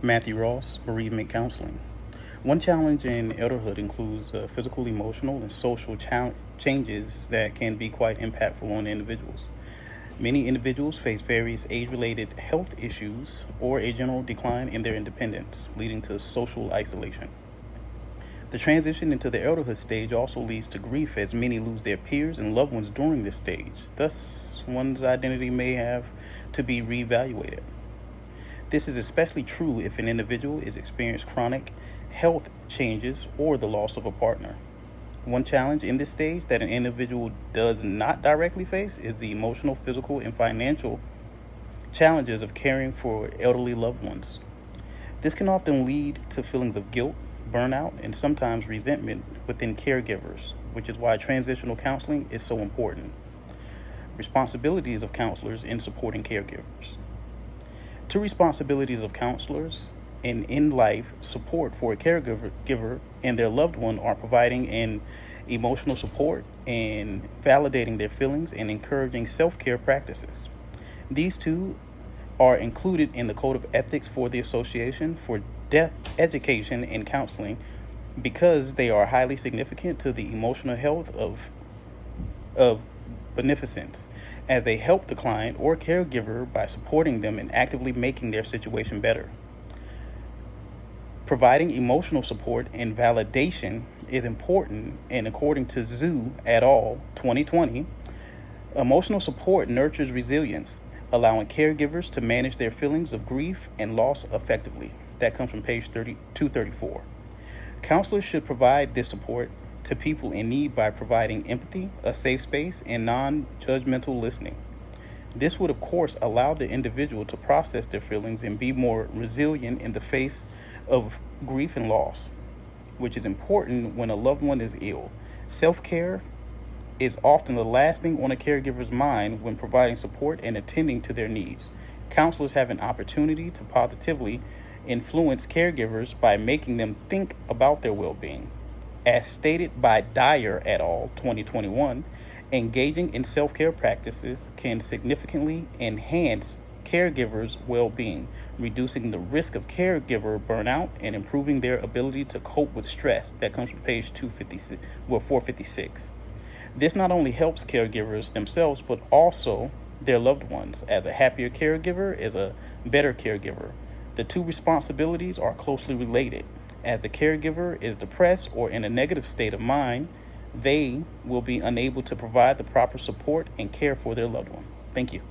Matthew Ross, Bereavement Counseling. One challenge in elderhood includes physical, emotional, and social changes that can be quite impactful on individuals. Many individuals face various age related health issues or a general decline in their independence, leading to social isolation. The transition into the elderhood stage also leads to grief as many lose their peers and loved ones during this stage. Thus, one's identity may have to be reevaluated. This is especially true if an individual is experiencing chronic health changes or the loss of a partner. One challenge in this stage that an individual does not directly face is the emotional, physical, and financial challenges of caring for elderly loved ones. This can often lead to feelings of guilt, burnout, and sometimes resentment within caregivers, which is why transitional counseling is so important. Responsibilities of counselors in supporting caregivers. Two responsibilities of counselors in life support for a caregiver and their loved one are providing an emotional support and validating their feelings and encouraging self-care practices. These two are included in the Code of Ethics for the Association for Death Education and Counseling because they are highly significant to the emotional health of beneficence, as they help the client or caregiver by supporting them and actively making their situation better. Providing emotional support and validation is important, and according to Zhu et al. 2020, emotional support nurtures resilience, allowing caregivers to manage their feelings of grief and loss effectively. That comes from page 234. Counselors should provide this support to people in need by providing empathy, a safe space, and non-judgmental listening. This would, of course, allow the individual to process their feelings and be more resilient in the face of grief and loss, which is important when a loved one is ill. Self-care is often the last thing on a caregiver's mind when providing support and attending to their needs. Counselors have an opportunity to positively influence caregivers by making them think about their well-being. As stated by Dyer et al. 2021, engaging in self-care practices can significantly enhance caregivers' well-being, reducing the risk of caregiver burnout and improving their ability to cope with stress. That comes from page 456. This not only helps caregivers themselves, but also their loved ones, as a happier caregiver is a better caregiver. The two responsibilities are closely related. As the caregiver is depressed or in a negative state of mind, they will be unable to provide the proper support and care for their loved one. Thank you.